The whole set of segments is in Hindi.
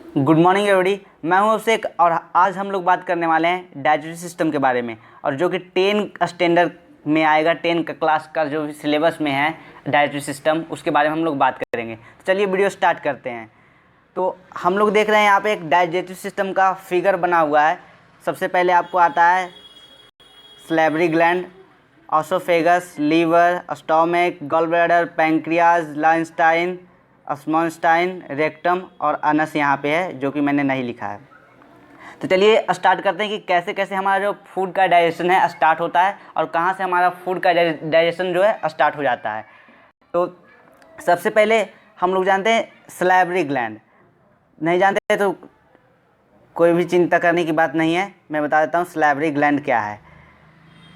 Good morning everybody. मैं हूं अभिषेक और आज हम लोग बात करने वाले हैं डाइजेस्टिव सिस्टम के बारे में, और जो कि 10 स्टैंडर्ड में आएगा। 10 का क्लास का जो भी सिलेबस में है डाइजेस्टिव सिस्टम, उसके बारे में हम लोग बात करेंगे। तो चलिए वीडियो स्टार्ट करते हैं। तो हम लोग देख रहे हैं यहाँ पे एक डाइजेस्टिव सिस्टम का फिगर बना हुआ है। सबसे पहले आपको आता है salivary gland, oesophagus, liver, stomach, gall bladder, pancreas, large intestine, small intestine, rectum और अनस यहाँ पे है, जो कि मैंने नहीं लिखा है। तो चलिए स्टार्ट करते हैं कि कैसे कैसे हमारा जो फूड का डाइजेशन है स्टार्ट होता है और कहाँ से हमारा फूड का डाइजेशन जो है स्टार्ट हो जाता है। तो सबसे पहले हम लोग जानते हैं सैलिवरी ग्लैंड। नहीं जानते तो कोई भी चिंता करने की बात नहीं है, मैं बता देता हूँ सैलिवरी ग्लैंड क्या है।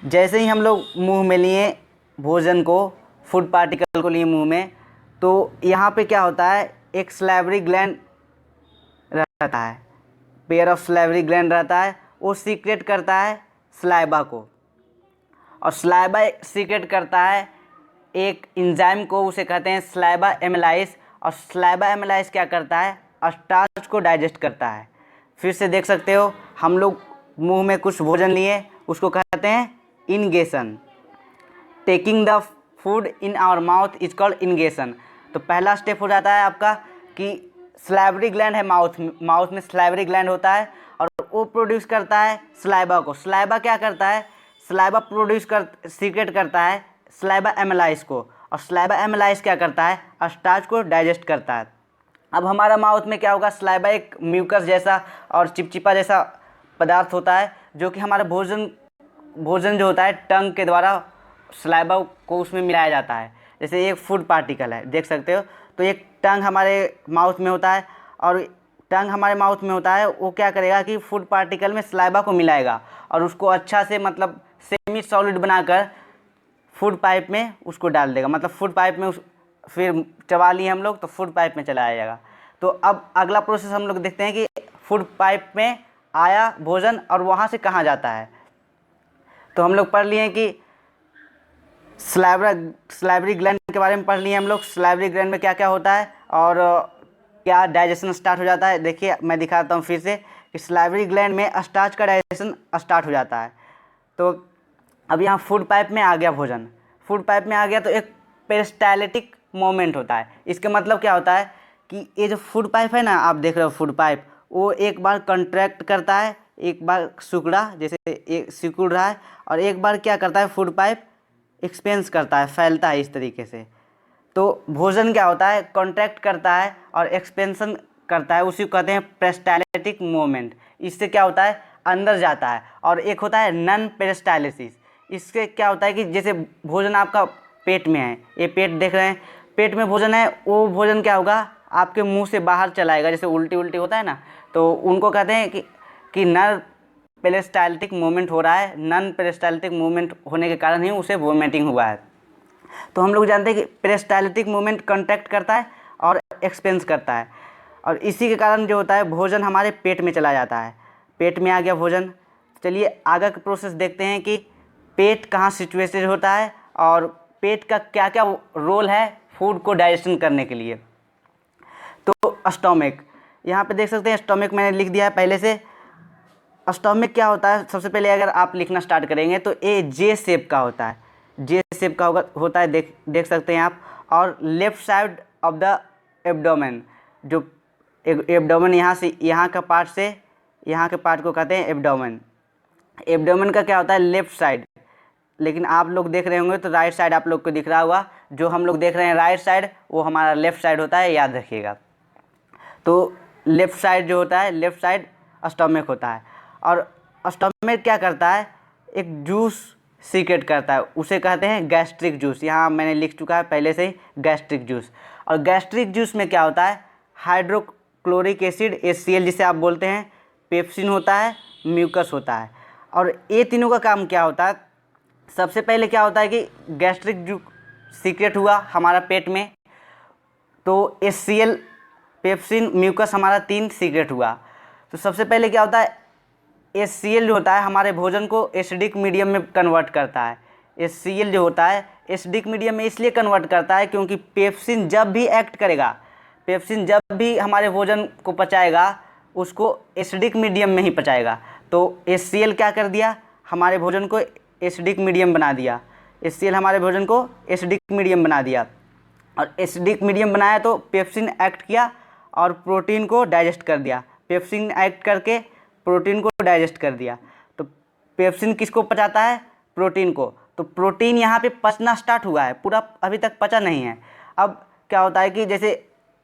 जैसे ही हम लोग मुंह में लिए भोजन को, फूड पार्टिकल को लिए मुंह में, तो यहाँ पे क्या होता है, एक सैलिवरी ग्लैंड रहता है, पेयर ऑफ सैलिवरी ग्लैंड रहता है। वो सीक्रेट करता है सलाइवा को, और सलाइवा सीक्रेट करता है एक एंजाइम को, उसे कहते हैं सलाइवा एमाइलेज। और सलाइवा एमाइलेज क्या करता है, स्टार्च को डाइजेस्ट करता है। फिर से देख सकते हो, हम लोग मुंह में कुछ भोजन लिए, उसको कहते हैं ingestion. Taking the food in our mouth is called ingestion. तो पहला स्टेप हो जाता है आपका कि सैलिवरी ग्लैंड है माउथ में सैलिवरी ग्लैंड होता है, और वो प्रोड्यूस करता है सलाइवा को। सलाइवा क्या करता है, सलाइवा सीक्रेट करता है सलाइवा एमाइलेज को, और सलाइवा एमाइलेज क्या करता है, स्टार्च को डाइजेस्ट करता है। अब हमारा माउथ में क्या होगा, सलाइवा एक म्यूकस जैसा और चिपचिपा जैसा पदार्थ होता है, जो कि हमारा भोजन जो होता है टंग के द्वारा सलाइवा को उसमें मिलाया जाता है। जैसे एक फूड पार्टिकल है, देख सकते हो, तो एक टंग हमारे माउथ में होता है, और टंग हमारे माउथ में होता है, वो क्या करेगा कि फूड पार्टिकल में सलाइवा को मिलाएगा और उसको अच्छा से मतलब सेमी सॉलिड बनाकर फूड पाइप में उसको डाल देगा। मतलब फूड पाइप में फिर चबा लिए हम लोग तो फूड पाइप में चला आएगा। तो अब अगला प्रोसेस हम लोग देखते हैं कि फूड पाइप में आया भोजन और वहाँ से कहाँ जाता है। तो हम लोग पढ़ लिए कि सैलिवरी ग्लैंड के बारे में पढ़ लिए हम लोग, सैलिवरी ग्लैंड में क्या क्या होता है और क्या डाइजेशन स्टार्ट हो जाता है। देखिए मैं दिखाता हूँ फिर से कि सैलिवरी ग्लैंड में स्टार्च का डाइजेशन स्टार्ट हो जाता है। तो अब यहाँ फूड पाइप में आ गया भोजन, फूड पाइप में आ गया तो एक पेरिस्टाल्टिक मूवमेंट होता है। इसका मतलब क्या होता है कि ये जो फूड पाइप है ना, आप देख रहे हो फूड पाइप, वो एक बार कंट्रैक्ट करता है, एक बार सिकुड़ा, जैसे एक सिकुड़ रहा है, और एक बार क्या करता है फूड पाइप एक्सपेंस करता है, फैलता है इस तरीके से। तो भोजन क्या होता है, कॉन्ट्रैक्ट करता है और एक्सपेंशन करता है, उसी को कहते हैं पेरिस्टाल्टिक मूवमेंट। इससे क्या होता है, अंदर जाता है। और एक होता है नॉन पेरिस्टालिसिस। इससे क्या होता है कि जैसे भोजन आपका पेट में है, ये पेट देख रहे हैं, पेट में भोजन है, वो भोजन क्या होगा, आपके मुँह से बाहर चलाएगा। जैसे उल्टी होता है ना, तो उनको कहते हैं कि नॉन पेरिस्टाल्टिक मूवमेंट हो रहा है। नॉन पेरिस्टाल्टिक मूवमेंट होने के कारण ही उसे वोमिटिंग हुआ है। तो हम लोग जानते हैं कि पेरिस्टाल्टिक मूवमेंट कॉन्ट्रैक्ट करता है और एक्सपेंस करता है, और इसी के कारण जो होता है भोजन हमारे पेट में चला जाता है। पेट में आ गया भोजन। चलिए आगे का प्रोसेस देखते हैं कि पेट कहाँ सिचुएटेड होता है और पेट का क्या क्या रोल है फूड को डाइजेशन करने के लिए। तो स्टोमक, यहाँ पे देख सकते हैं स्टोमक मैंने लिख दिया है पहले से। स्टोमक क्या होता है, सबसे पहले अगर आप लिखना स्टार्ट करेंगे तो ये जे शेप का होता है, जे शेप का होता है, देख सकते हैं आप। और left side of the abdomen, जो एब्डोमेन यहाँ से यहाँ का पार्ट से यहाँ के पार्ट को कहते हैं एब्डोमेन। एब्डोमेन का क्या होता है, लेफ्ट साइड, लेकिन आप लोग देख रहे होंगे तो राइट साइड आप लोग को दिख रहा होगा। जो हम लोग देख रहे हैं राइट साइड, वो हमारा लेफ्ट साइड होता है, याद रखिएगा। तो लेफ्ट साइड जो होता है, लेफ्ट साइड स्टोमक होता है। और स्टोमक क्या करता है, एक जूस सीक्रेट करता है, उसे कहते हैं गैस्ट्रिक जूस। यहाँ मैंने लिख चुका है पहले से ही, गैस्ट्रिक जूस। और गैस्ट्रिक जूस में क्या होता है, हाइड्रोक्लोरिक एसिड HCl जिसे आप बोलते हैं, पेप्सिन होता है, म्यूकस होता है। और ये तीनों का काम क्या होता है, सबसे पहले क्या होता है कि गैस्ट्रिक जूस सीक्रेट हुआ हमारा पेट में, तो HCl, पेप्सिन, म्यूकस हमारा 3 सीक्रेट हुआ। तो सबसे पहले क्या होता है, HCl जो होता है हमारे भोजन को एसिडिक मीडियम में कन्वर्ट करता है। HCl जो होता है एसिडिक मीडियम में इसलिए कन्वर्ट करता है क्योंकि पेप्सिन जब भी एक्ट करेगा पेप्सिन जब भी हमारे भोजन को पचाएगा उसको एसिडिक मीडियम में ही पचाएगा। तो HCl क्या कर दिया, हमारे भोजन को एसिडिक मीडियम बना दिया। HCl हमारे भोजन को एसिडिक मीडियम बना दिया, और एसिडिक मीडियम बनाया तो पेप्सिन एक्ट किया और प्रोटीन को डाइजेस्ट कर दिया। पेप्सिन एक्ट करके प्रोटीन को डाइजेस्ट कर दिया। तो पेप्सिन किसको पचाता है, प्रोटीन को। तो प्रोटीन यहाँ पे पचना स्टार्ट हुआ है, पूरा अभी तक पचा नहीं है। अब क्या होता है कि जैसे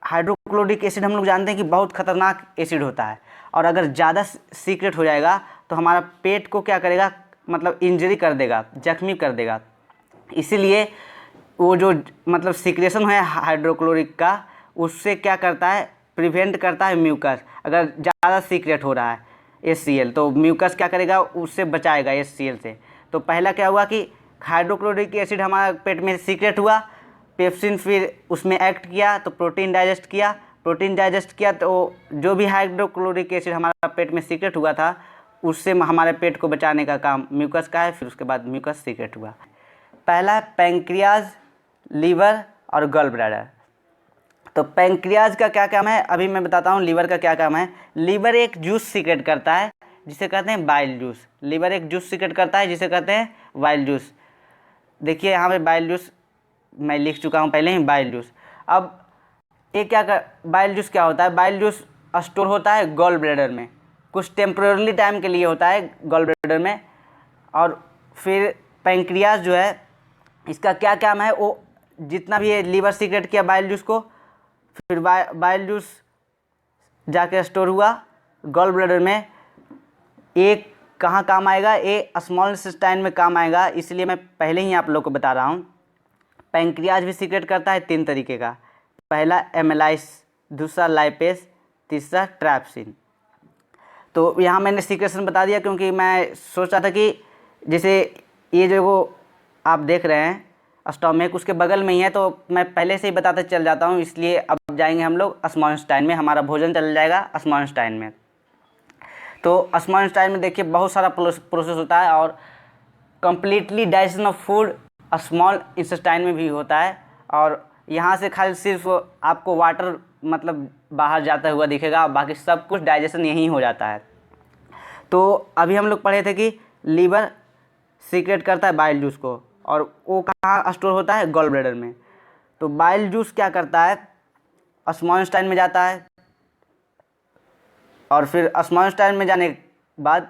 हाइड्रोक्लोरिक एसिड हम लोग जानते हैं कि बहुत खतरनाक एसिड होता है, और अगर ज़्यादा सीक्रेट हो जाएगा तो हमारा पेट को क्या करेगा, मतलब इंजरी कर देगा, जख्मी कर देगा। इसीलिए वो जो मतलब सीक्रेशन है हाइड्रोक्लोरिक का, उससे क्या करता है, प्रिवेंट करता है म्यूकस। अगर ज़्यादा सीक्रेट हो रहा है HCl तो म्यूकस क्या करेगा, उससे बचाएगा HCl से। तो पहला क्या हुआ कि हाइड्रोक्लोरिक एसिड हमारे पेट में सीक्रेट हुआ, पेप्सिन फिर उसमें एक्ट किया तो प्रोटीन डाइजेस्ट किया, प्रोटीन डाइजेस्ट किया तो जो भी हाइड्रोक्लोरिक एसिड हमारा पेट में सीक्रेट हुआ था उससे हमारे पेट को बचाने का काम म्यूकस का है। फिर उसके बाद म्यूकस सीक्रेट हुआ। पहला पैंक्रियाज, लीवर और गॉल ब्लैडर। तो पैंक्रियाज का क्या काम है अभी मैं बताता हूँ, लीवर का क्या काम है। लीवर एक जूस सीक्रेट करता है जिसे कहते हैं बाइल जूस। लीवर एक जूस सीक्रेट करता है जिसे कहते हैं बाइल जूस। देखिए यहाँ पे बाइल जूस मैं लिख चुका हूँ पहले ही, बाइल जूस। अब ये क्या कर, बाइल जूस क्या होता है, बाइल जूस स्टोर होता है गॉल ब्लैडर में, कुछ टेम्पररी टाइम के लिए होता है गॉल ब्लैडर में। और फिर पैंक्रियाज जो है इसका क्या काम है, वो जितना भी ये लीवर सीक्रेट किया बाइल जूस को, फिर बाइल जूस जाके स्टोर हुआ गॉल ब्लैडर में। एक कहाँ काम आएगा, ये स्मॉल इंटेस्टाइन में काम आएगा, इसलिए मैं पहले ही आप लोग को बता रहा हूँ। पैंक्रियाज भी सीक्रेट करता है 3 तरीके का, पहला एमेलाइस, दूसरा लाइपेस, तीसरा ट्रैप्सिन। तो यहाँ मैंने सीक्रेशन बता दिया क्योंकि मैं सोच रहा था कि जैसे ये जो आप देख रहे हैं स्टोमक उसके बगल में ही है, तो मैं पहले से ही बताते चल जाता हूँ। इसलिए अब जाएंगे हम लोग स्मॉल इंटेस्टाइन में, हमारा भोजन चल जाएगा स्मॉल इंटेस्टाइन में। तो स्मॉल इंटेस्टाइन में देखिए बहुत सारा प्रोसेस होता है, और completely digestion of food small intestine में भी होता है। और यहाँ से खाली सिर्फ आपको वाटर मतलब बाहर जाता हुआ दिखेगा, बाकी सब कुछ डाइजेशन यहीं हो जाता है। तो अभी हम लोग पढ़े थे कि लीवर सीक्रेट करता है बाइल जूस को, और वो कहाँ स्टोर होता है, गॉल ब्लैडर में। तो बाइल जूस क्या करता है, स्मॉल इंटेस्टाइन में जाता है, और फिर स्मॉल इंटेस्टाइन में जाने के बाद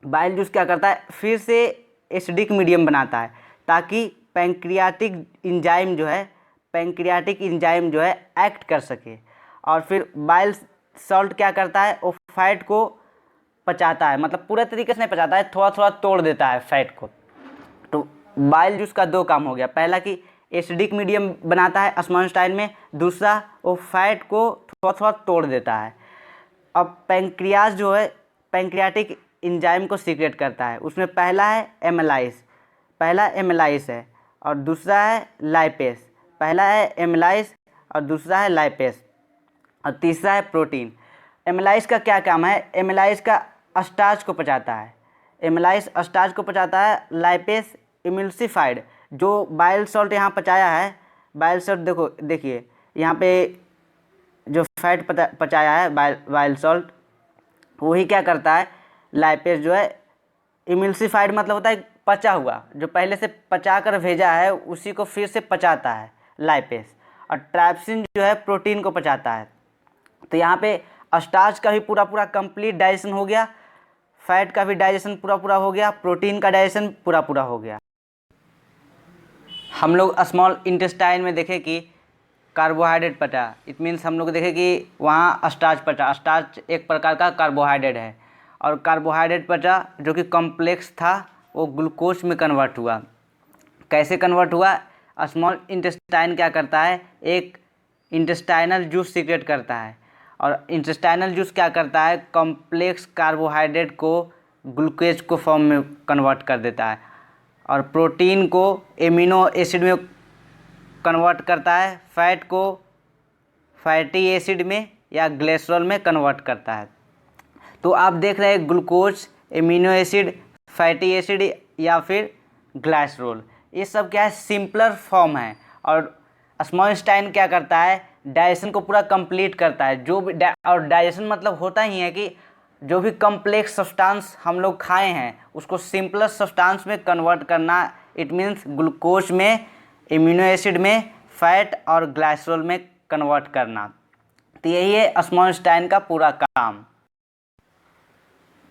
बाइल जूस क्या करता है, फिर से एसिडिक मीडियम बनाता है ताकि पैंक्रियाटिक एंजाइम जो है एक्ट कर सके। और फिर बाइल सॉल्ट क्या करता है, वो फैट को पचाता है, मतलब पूरा तरीके से नहीं पचाता है, थोड़ा थोड़ा तोड़ देता है फैट को। तो बाइल जूस का 2 काम हो गया, पहला कि एसिडिक मीडियम बनाता है स्मॉल इंटेस्टाइन में, दूसरा वो फैट को थोड़ा थोड़ा तोड़ देता है। अब पैंक्रियाज जो है पैंक्रियाटिक एंजाइम को सीक्रेट करता है, उसमें पहला एमेलाइस है और दूसरा है लाइपेस। पहला है एमेलाइस और दूसरा है लाइपेस, और तीसरा है प्रोटीन। एमेलाइस का क्या काम है, एमेलाइस का स्टार्च को पचाता है, एमेलाइस स्टार्च को पचाता है। लाइपेस इमल्सिफाइड, जो बाइल सॉल्ट यहाँ पचाया है, बाइल सॉल्ट देखिए यहाँ पे जो फैट पचाया है बाइल सॉल्ट, वही क्या करता है, लाइपेस जो है इमल्सिफाइड मतलब होता है पचा हुआ, जो पहले से पचा कर भेजा है उसी को फिर से पचाता है लाइपेस। और ट्रैप्सिन जो है प्रोटीन को पचाता है। तो यहाँ पे स्टार्च का भी पूरा कंप्लीट डाइजेशन हो गया, फैट का भी डाइजेशन पूरा हो गया, प्रोटीन का डाइजेशन पूरा हो गया। हम लोग स्मॉल इंटेस्टाइन में देखें कि कार्बोहाइड्रेट पचा, इट मीन्स हम लोग देखें कि वहाँ स्टार्च पचा। स्टार्च एक प्रकार का कार्बोहाइड्रेट है, और कार्बोहाइड्रेट पचा जो कि कॉम्प्लेक्स था वो ग्लूकोज में कन्वर्ट हुआ। कैसे कन्वर्ट हुआ, स्मॉल इंटेस्टाइन क्या करता है, एक इंटेस्टाइनल जूस सीक्रेट करता है, और इंटेस्टाइनल जूस क्या करता है, कॉम्प्लेक्स कार्बोहाइड्रेट को ग्लूकोज को फॉर्म में कन्वर्ट कर देता है, और प्रोटीन को एमिनो एसिड में कन्वर्ट करता है, फैट को फैटी एसिड में या ग्लिसरॉल में कन्वर्ट करता है। तो आप देख रहे हैं glucose, amino acid, fatty acid या फिर ग्लिसरॉल, ये सब क्या है, सिंपलर फॉर्म है। और स्मॉल इंटेस्टाइन क्या करता है, डाइजेशन को पूरा कंप्लीट करता है। जो भी और डाइजेशन मतलब होता ही है कि जो भी कम्प्लेक्स सब्सटेंस हम लोग खाए हैं उसको सिंपलेस्ट सब्सटेंस में कन्वर्ट करना। इट मीन्स ग्लूकोज में, इम्यूनो एसिड में, फैट और ग्लाइसरॉल में कन्वर्ट करना। तो यही है स्मॉल इंटेस्टाइन का पूरा काम।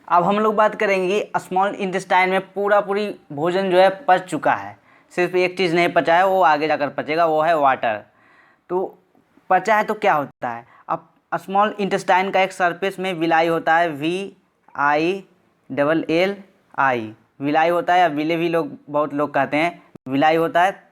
अब हम लोग बात करेंगे स्मॉल इंटेस्टाइन में पूरी भोजन जो है पच चुका है, सिर्फ एक चीज़ नहीं पचा है, वो आगे जाकर पचेगा, वो है वाटर। तो पचा है तो क्या होता है, अब स्मॉल इंटेस्टाइन का एक सरफेस में विलाई होता है, VILLI, विलाई होता है, या विले भी लोग बहुत लोग कहते हैं, विलाई होता है।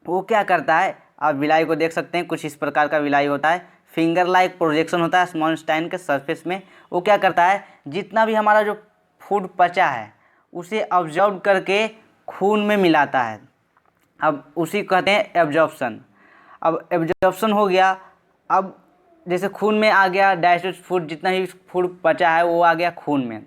वो क्या करता है, आप विलाई को देख सकते हैं, कुछ इस प्रकार का विलाई होता है, फिंगर लाइक प्रोजेक्शन होता है स्मॉल इंटेस्टाइन के सरफेस में। वो क्या करता है, जितना भी हमारा जो फूड पचा है उसे ऑब्जर्व करके खून में मिलाता है। अब उसी कहते हैं एब्जॉर्प्शन। अब एब्जॉर्प्शन हो गया, अब जैसे खून में आ गया डाइजेस्टेड फूड, जितना भी फूड पचा है वो आ गया खून में।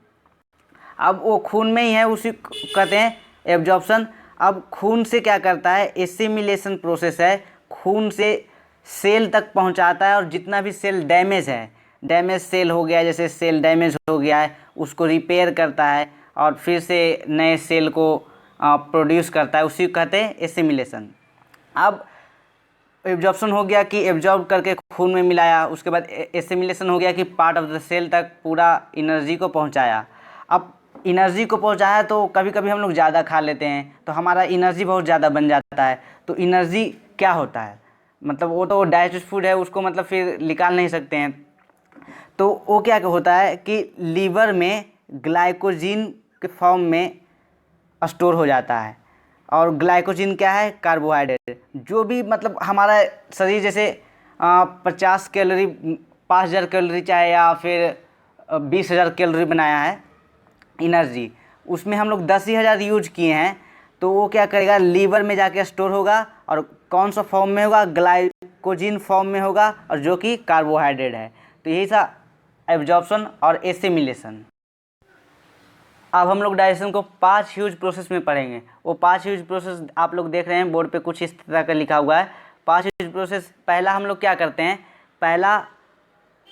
अब वो खून में ही है, उसी कहते हैं एब्जॉर्प्शन। अब खून से क्या करता है, एसिमिलेशन प्रोसेस है, खून से सेल तक पहुंचाता है, और जितना भी सेल डैमेज है, डैमेज सेल हो गया, जैसे सेल डैमेज हो गया है उसको रिपेयर करता है और फिर से नए सेल को प्रोड्यूस करता है, उसी को कहते हैं एसिमिलेशन। अब एब्जॉर्प्शन हो गया कि एब्जॉर्ब करके खून में मिलाया, उसके बाद एसिमिलेशन हो गया कि पार्ट ऑफ द सेल तक पूरा एनर्जी को पहुंचाया। अब एनर्जी को पहुंचाया तो कभी कभी हम लोग ज़्यादा खा लेते हैं तो हमारा एनर्जी बहुत ज़्यादा बन जाता है। तो एनर्जी क्या होता है, मतलब वो तो डाइजेस्टेड फूड है, उसको मतलब फिर निकाल नहीं सकते हैं। तो वो क्या होता है कि लीवर में ग्लाइकोजिन के फॉर्म में स्टोर हो जाता है। और ग्लाइकोजिन क्या है, कार्बोहाइड्रेट। जो भी मतलब हमारा शरीर जैसे 50 कैलोरी, 5000 कैलोरी चाहे या फिर 20,000 कैलोरी बनाया है एनर्जी, उसमें हम लोग 10,000 यूज किए हैं, तो वो क्या करेगा, लीवर में जाके स्टोर होगा, और कौन सा फॉर्म में होगा, ग्लाइकोजिन फॉर्म में होगा, और जो कि कार्बोहाइड्रेट है। तो यही सा एब्जॉर्प्शन और एसिमिलेशन। अब हम लोग डाइजेशन को 5 ह्यूज प्रोसेस में पढ़ेंगे। वो 5 ह्यूज प्रोसेस आप लोग देख रहे हैं बोर्ड पे, कुछ इस तरह का लिखा हुआ है 5 ह्यूज प्रोसेस। पहला हम लोग क्या करते हैं, पहला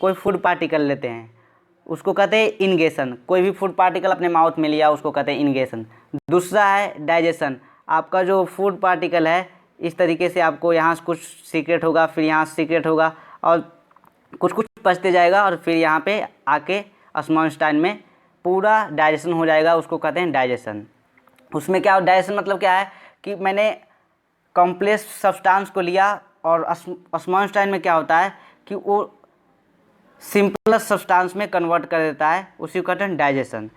कोई फूड पार्टिकल लेते हैं, उसको कहते हैं इनगेशन। कोई भी फूड पार्टिकल अपने माउथ में लिया उसको कहते हैं इनगेशन। दूसरा है डाइजेशन। आपका जो फूड पार्टिकल है इस तरीके से आपको यहाँ से कुछ सीक्रेट होगा, फिर यहाँ से सीक्रेट होगा, और कुछ कुछ पचते जाएगा, और फिर यहाँ पे आके स्मॉल इंटेस्टाइन में पूरा डाइजेशन हो जाएगा, उसको कहते हैं डाइजेशन। उसमें क्या, डाइजेशन मतलब क्या है कि मैंने कॉम्प्लेक्स सब्सटेंस को लिया, और स्मॉल इंटेस्टाइन में क्या होता है कि वो सिंपलेस्ट सब्सटेंस में कन्वर्ट कर देता है, उसी को कहते हैं डाइजेशन।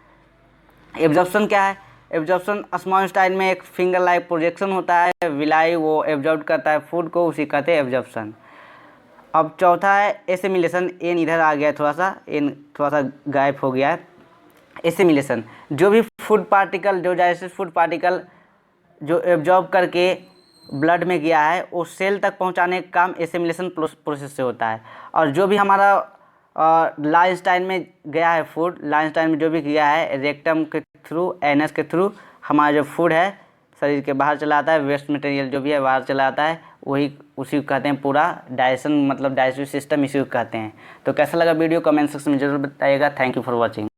एब्जॉर्प्शन क्या है, एब्जॉर्प्शन स्मॉल इंटेस्टाइन में एक फिंगर लाइक प्रोजेक्शन होता है, विलाई वो एब्जॉर्ब करता है फूड को, उसी कहते हैं एब्जॉर्प्शन। अब चौथा है एसिमिलेशन। एन इधर आ गया, थोड़ा सा गायब हो गया है। एसिमिलेशन, जो भी फूड पार्टिकल, जो डाइजेस्टेड फूड पार्टिकल जो एब्जॉर्ब करके ब्लड में गया है, वो सेल तक पहुंचाने का काम एसिमिलेशन प्रोसेस से होता है। और जो भी हमारा लार्ज इंटेस्टाइन में गया है फूड, लार्ज इंटेस्टाइन में जो भी गया है रेक्टम के थ्रू, एनस के थ्रू, हमारा जो फूड है शरीर के बाहर चला आता है, वेस्ट मटेरियल जो भी है बाहर चला आता है, वही उसी को कहते हैं पूरा डाइजेशन, मतलब डाइजेस्टिव सिस्टम इसी को कहते हैं। तो कैसा लगा वीडियो, कमेंट सेक्शन में जरूर बताइएगा। Thank you for watching.